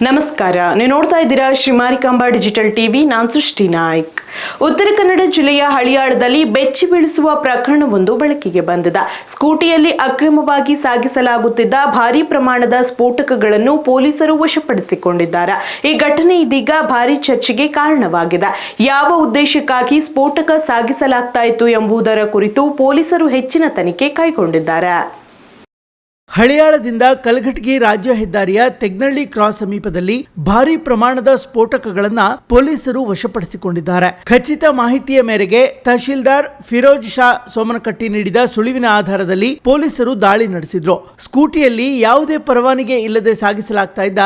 ನಮಸ್ಕಾರ, ನೀವು ನೋಡ್ತಾ ಇದ್ದೀರಾ ಶ್ರೀ ಮಾರಿಕಾಂಬಾ ಡಿಜಿಟಲ್ ಟಿವಿ. ನಾನು ಸೃಷ್ಟಿ ನಾಯ್ಕ್. ಉತ್ತರ ಕನ್ನಡ ಜಿಲ್ಲೆಯ ಹಳಿಯಾಳದಲ್ಲಿ ಬೆಚ್ಚಿ ಬೀಳಿಸುವ ಪ್ರಕರಣವೊಂದು ಬೆಳಕಿಗೆ ಬಂದಿದೆ. ಸ್ಕೂಟಿಯಲ್ಲಿ ಅಕ್ರಮವಾಗಿ ಸಾಗಿಸಲಾಗುತ್ತಿದ್ದ ಭಾರೀ ಪ್ರಮಾಣದ ಸ್ಫೋಟಕಗಳನ್ನು ಪೊಲೀಸರು ವಶಪಡಿಸಿಕೊಂಡಿದ್ದಾರೆ. ಈ ಘಟನೆ ಇದೀಗ ಭಾರೀ ಚರ್ಚೆಗೆ ಕಾರಣವಾಗಿದೆ. ಯಾವ ಉದ್ದೇಶಕ್ಕಾಗಿ ಸ್ಫೋಟಕ ಸಾಗಿಸಲಾಗ್ತಾ ಇತ್ತು ಎಂಬುದರ ಕುರಿತು ಪೊಲೀಸರು ಹೆಚ್ಚಿನ ತನಿಖೆ ಕೈಗೊಂಡಿದ್ದಾರೆ. ಹಳಿಯಾಳದಿಂದ ಕಲಘಟಗಿ ರಾಜ್ಯ ಹೆದ್ದಾರಿಯ ತೆಗ್ನಳ್ಳಿ ಕ್ರಾಸ್ ಸಮೀಪದಲ್ಲಿ ಭಾರೀ ಪ್ರಮಾಣದ ಸ್ಫೋಟಕಗಳನ್ನು ಪೊಲೀಸರು ವಶಪಡಿಸಿಕೊಂಡಿದ್ದಾರೆ. ಖಚಿತ ಮಾಹಿತಿಯ ಮೇರೆಗೆ ತಹಶೀಲ್ದಾರ್ ಫಿರೋಜ್ ಶಾ ಸೋಮನಕಟ್ಟಿ ನೀಡಿದ ಸುಳಿವಿನ ಆಧಾರದಲ್ಲಿ ಪೊಲೀಸರು ದಾಳಿ ನಡೆಸಿದ್ರು. ಸ್ಕೂಟಿಯಲ್ಲಿ ಯಾವುದೇ ಪರವಾನಗಿ ಇಲ್ಲದೆ ಸಾಗಿಸಲಾಗ್ತಾ ಇದ್ದ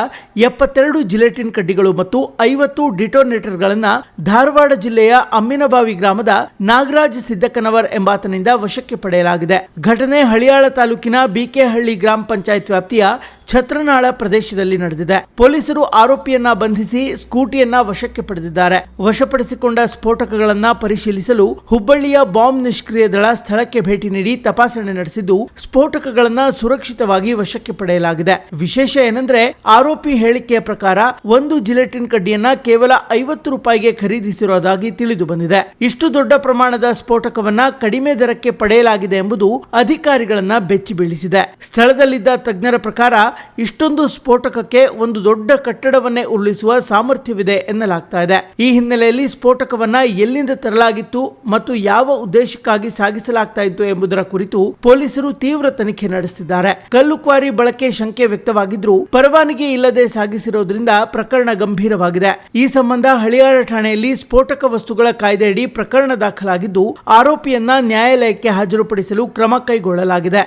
72 ಜಿಲೆಟಿನ್ ಕಡ್ಡಿಗಳು ಮತ್ತು 50 ಡಿಟೋನೇಟರ್ಗಳನ್ನು ಧಾರವಾಡ ಜಿಲ್ಲೆಯ ಅಮ್ಮಿನಬಾವಿ ಗ್ರಾಮದ ನಾಗರಾಜ್ ಸಿದ್ದಕ್ಕನವರ್ ಎಂಬಾತನಿಂದ ವಶಕ್ಕೆ ಪಡೆಯಲಾಗಿದೆ. ಘಟನೆ ಹಳಿಯಾಳ ತಾಲೂಕಿನ ಬಿಕೆಹಳ್ಳಿ ಗ್ರಾಮ ಪಂಚಾಯತ್ ವ್ಯಾಪ್ತಿಯ ಛತ್ರನಾಳ ಪ್ರದೇಶದಲ್ಲಿ ನಡೆದಿದೆ. ಪೊಲೀಸರು ಆರೋಪಿಯನ್ನ ಬಂಧಿಸಿ ಸ್ಕೂಟಿಯನ್ನ ವಶಕ್ಕೆ ಪಡೆದಿದ್ದಾರೆ. ವಶಪಡಿಸಿಕೊಂಡ ಸ್ಫೋಟಕಗಳನ್ನ ಪರಿಶೀಲಿಸಲು ಹುಬ್ಬಳ್ಳಿಯ ಬಾಂಬ್ ನಿಷ್ಕ್ರಿಯ ದಳ ಸ್ಥಳಕ್ಕೆ ಭೇಟಿ ನೀಡಿ ತಪಾಸಣೆ ನಡೆಸಿದ್ದು ಸ್ಫೋಟಕಗಳನ್ನ ಸುರಕ್ಷಿತವಾಗಿ ವಶಕ್ಕೆ ಪಡೆಯಲಾಗಿದೆ. ವಿಶೇಷ ಏನಂದ್ರೆ ಆರೋಪಿ ಹೇಳಿಕೆಯ ಪ್ರಕಾರ ಒಂದು ಜಿಲೆಟಿನ್ ಕಡ್ಡಿಯನ್ನ ಕೇವಲ 50 ರೂಪಾಯಿಗೆ ಖರೀದಿಸಿರುವುದಾಗಿ ತಿಳಿದು ಬಂದಿದೆ. ಇಷ್ಟು ದೊಡ್ಡ ಪ್ರಮಾಣದ ಸ್ಫೋಟಕವನ್ನ ಕಡಿಮೆ ದರಕ್ಕೆ ಪಡೆಯಲಾಗಿದೆ ಎಂಬುದು ಅಧಿಕಾರಿಗಳನ್ನ ಬೆಚ್ಚಿ ಬೀಳಿಸಿದೆ. ಸ್ಥಳದಲ್ಲಿದ್ದ ತಜ್ಞರ ಪ್ರಕಾರ ಇಷ್ಟೊಂದು ಸ್ಫೋಟಕಕ್ಕೆ ಒಂದು ದೊಡ್ಡ ಕಟ್ಟಡವನ್ನೇ ಉರುಳಿಸುವ ಸಾಮರ್ಥ್ಯವಿದೆ ಎನ್ನಲಾಗ್ತಾ ಇದೆ. ಈ ಹಿನ್ನೆಲೆಯಲ್ಲಿ ಸ್ಫೋಟಕವನ್ನ ಎಲ್ಲಿಂದ ತರಲಾಗಿತ್ತು ಮತ್ತು ಯಾವ ಉದ್ದೇಶಕ್ಕಾಗಿ ಸಾಗಿಸಲಾಗ್ತಾ ಇತ್ತು ಎಂಬುದರ ಕುರಿತು ಪೊಲೀಸರು ತೀವ್ರ ತನಿಖೆ ನಡೆಸುತ್ತಿದ್ದಾರೆ. ಕಲ್ಲು ಕ್ವಾರಿ ಬಳಕೆ ಶಂಕೆ ವ್ಯಕ್ತವಾಗಿದ್ರೂ ಪರವಾನಗಿ ಇಲ್ಲದೆ ಸಾಗಿಸಿರೋದ್ರಿಂದ ಪ್ರಕರಣ ಗಂಭೀರವಾಗಿದೆ. ಈ ಸಂಬಂಧ ಹಳಿಯಾಳ ಠಾಣೆಯಲ್ಲಿ ಸ್ಫೋಟಕ ವಸ್ತುಗಳ ಕಾಯ್ದೆಯಡಿ ಪ್ರಕರಣ ದಾಖಲಾಗಿದ್ದು ಆರೋಪಿಯನ್ನ ನ್ಯಾಯಾಲಯಕ್ಕೆ ಹಾಜರುಪಡಿಸಲು ಕ್ರಮ ಕೈಗೊಳ್ಳಲಾಗಿದೆ.